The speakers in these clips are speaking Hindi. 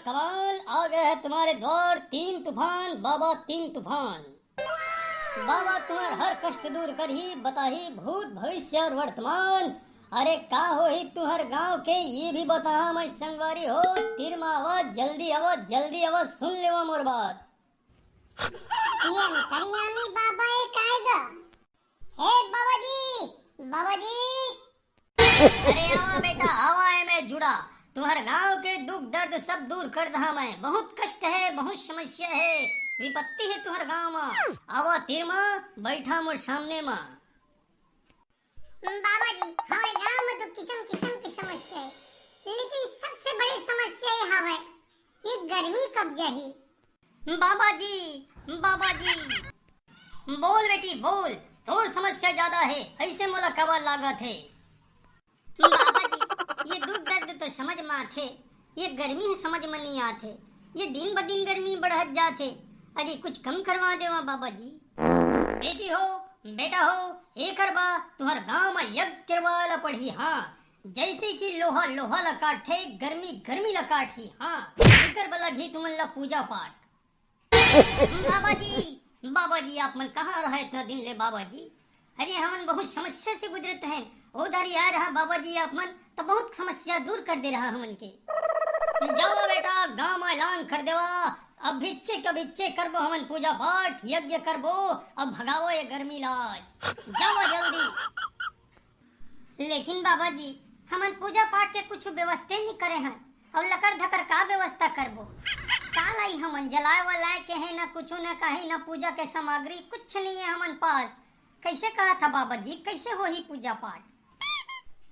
कमाल, आ गए हैं तुम्हारे द्वार तीन तूफान, बाबा तीन तूफान। बाबा तुम्हार हर कष्ट दूर कर ही बता ही भूत भविष्य और वर्तमान। अरे का हो ही तुम्हार गांव के ये भी बता, मैं संगवारी हो तिरमा आवाज, जल्दी आवाज सुन ले मोर बात। ये अंतर्यामी बाबा एक आएगा। हे बाबाजी अरे आवा बेटा आवा है, मैं जुड़ा तुम्हारे गांव के दुख दर्द सब दूर कर दहा मैं। बहुत कष्ट है, बहुत समस्या है, विपत्ति है तुम्हारे गांव में। आवा तिरमा बैठा मोर सामने में। बाबाजी हमारे गांव में तो किस्म किस्म की समस्या है, लेकिन सबसे बड़ी समस्या ये हवे ये गर्मी कब जाही। बाबाजी बोल बेटी बोल, थोड़ समस्या ज्यादा है, ऐसे मोला कबा लागत है। बाबाजी ये दुख दर्द तो समझ में आथे, ये गर्मी है समझ में नहीं आथे, ये दिन ब दिन गर्मी बढ़त जाथे। अरे कुछ कम करवा देवा बाबाजी। बेटी हो बेटा हो, एक बा तुम्हार गांव में यज्ञ करवाला पड़ी। हाँ जैसे कि लोहा ला काटे, गर्मी ला काटी। हाँ एकर बला घी तुमन ला पूजा पाठ। बाबाजी आप मन कहाँ रहा इतना दिन ले बाबाजी? अरे हमन बहुत समस्या से गुजरते हैं, उधर आ रहा बाबाजी आप मन तो बहुत समस्या दूर कर दे रहा हमन के। जाओ बेटा गांव में ऐलान कर देवा, अब भिच्चे करबो हमन पूजा पाठ यज्ञ करबो, अब भगावो ये गर्मी लाज, जाओ जल्दी। लेकिन बाबाजी हमन पूजा पाठ के कुछ व्यवस्था नहीं करे हैं, और लकर धकर का व्यवस्था करबो? का लाई हमन जलाए वालाए के है, ना कुछ न कहे, ना पूजा के सामग्री कुछ नहीं है हमन पास। कैसे कहा था बाबाजी, कैसे हो ही पूजा पाठ?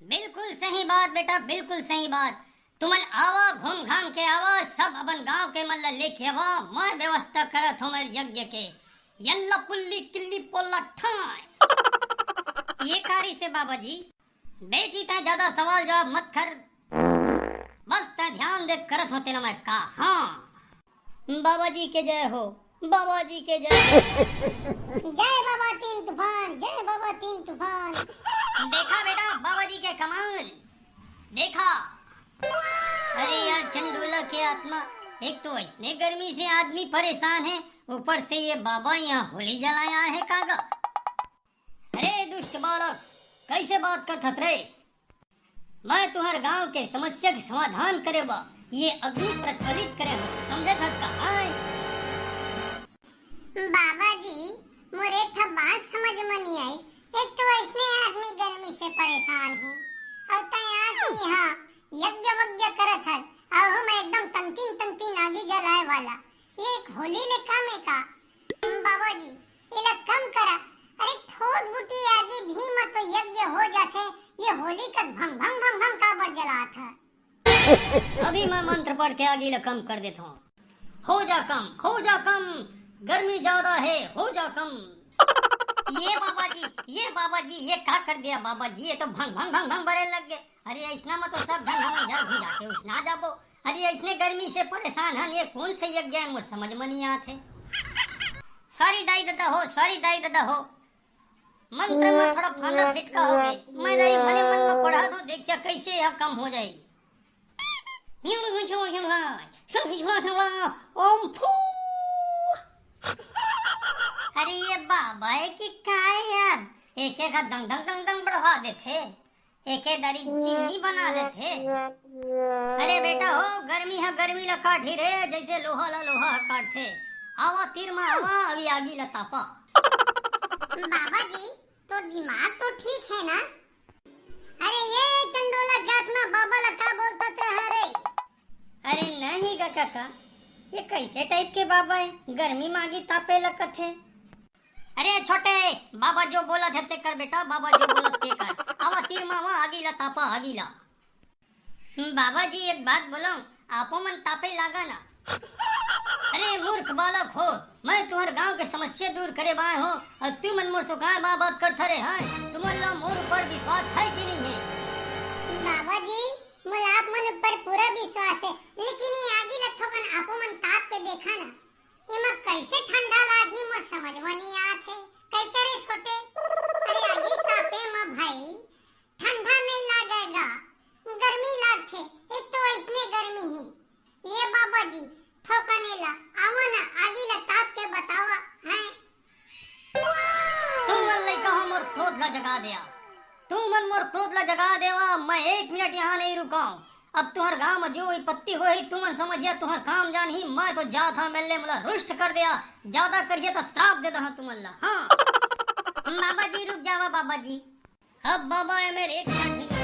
बिल्कुल सही बात बेटा, बिल्कुल सही बात। तुमन आवा घूम घाम के आवा, सब अपन गांव के मन लेके आवा, मैं व्यवस्था करत हूँ मेरे यज्ञ के। यल्ला पुल्ली किल्ली पोल्ला ठाई। ये कारी से बाबाजी? बेटी ता ज्यादा सवाल जवाब मत कर, बस ता ध्यान दे करत होते ना मैं का। हाँ बाबाजी के जय हो, बाबाजी के जय। जय बाबा तीन तूफान, जय बाबा तीन तूफान। देखा बेटा बाबाजी के कमाल, देखा। अरे यार चंडूला के आत्मा, एक तो इसने गर्मी से आदमी परेशान है, ऊपर से ये बाबा यहाँ होली जलाया है कागा। अरे दुष्ट बालक कैसे बात करत रे? मैं तुम्हारे गांव के समस्या के समाधान करे बा, ये अग्नि प्रज्वलित करे हो, समझे थस का? बाबाजी मोरे था बात समझ में नहीं आई। एक तो इसने आदमी गर्मी से परेशान हूँ, और तैयार की हाँ यज्ञ करत है, और हम एकदम तंतीन आगे जलाए वाला। ये एक होली ले कम है का? बाबाजी इला कम करा। अरे थोड़ बूटी आगे भी मत तो यज्ञ हो जाते, ये होली का भंग का बर जला था। अभी मैं मंत्र पढ़ के आगे कम कर देता हूँ। हो जा कम, गर्मी ज्यादा है, हो जा कम। ये बाबाजी ये क्या कर दिया बाबाजी? ये तो भंग बरे लग गए। अरे ऐसना मत तो सब जन हम जल भूजा के उसना जाबो। अरे ऐसने गर्मी से परेशान हन, ये कौन से यज्ञ है मुझे समझ में नहीं आते। सॉरी दाई दादा हो, मंत्र में थोड़ा फांदा फिटका हो गई, मैं दाई मन में पढ़ा दो, देखिए कैसे यह कम हो जाएगी। ओम फू। अरे ये बाबा की काय यार, एक का दंग बढ़वा देते, एक दारी चिंगी बना देते। अरे बेटा हो गर्मी ला काटी रे, जैसे लोहा काटते। आवा तीर में आवा, अभी आगी ला तापा। बाबाजी तो दिमाग तो ठीक है ना? अरे ये चंडोला गात में बाबा ला का बोलता थे रे? अरे नहीं काका, ये कैसे टाइप के बाबा है, गर्मी मागी तापे लगत है। अरे छोटे बाबा जो बोला थे कर बेटा, बाबा जो बोला ते कर। आवा तीर मावा आगीला तापा आगीला। बाबाजी एक बात बोलो, आपो मन तापे लागा ना? अरे मूर्ख बालक हो, मैं तुम्हारे गांव के समस्या दूर करे बाय हो, और तू मन मोर सुखाए बात करता रे। हैं तुम्हारा मोर ऊपर विश्वास है कि नहीं है? बाबाजी मुझे आप मन ऊपर पूरा विश्वास है, लेकिन ये आगी लठोकन आपो मन ताप के देखा ना, इमा कैसे ठंडा लागी मुझे समझ में नहीं आते। कैसे रे छोटे? अरे आगी तापे में भाई ठंडा नहीं लगेगा, गर्मी लगते। एक तो इसमें गर्मी है, ये बाबा बाबा जी ठोकनेला आओ ना आगीला ताप के बतावा हैं। तू मन लइका हो मोर क्रोध ला जगा दिया, तू मन मोर क्रोध ला जगा देवा। मैं 1 मिनट यहाँ नहीं रुकाऊं। अब तुहर गांव में जो विपत्ति होई तुमन समझिया तुहर काम जान ही। मैं तो जा था मिलने मला रुष्ट कर दिया, ज्यादा करिए तो श्राप दे दहा तुमन ला। हाँ बाबा जी रुक जावा बाबा जी। अब बाबा है मेरे 1 मिनट नहीं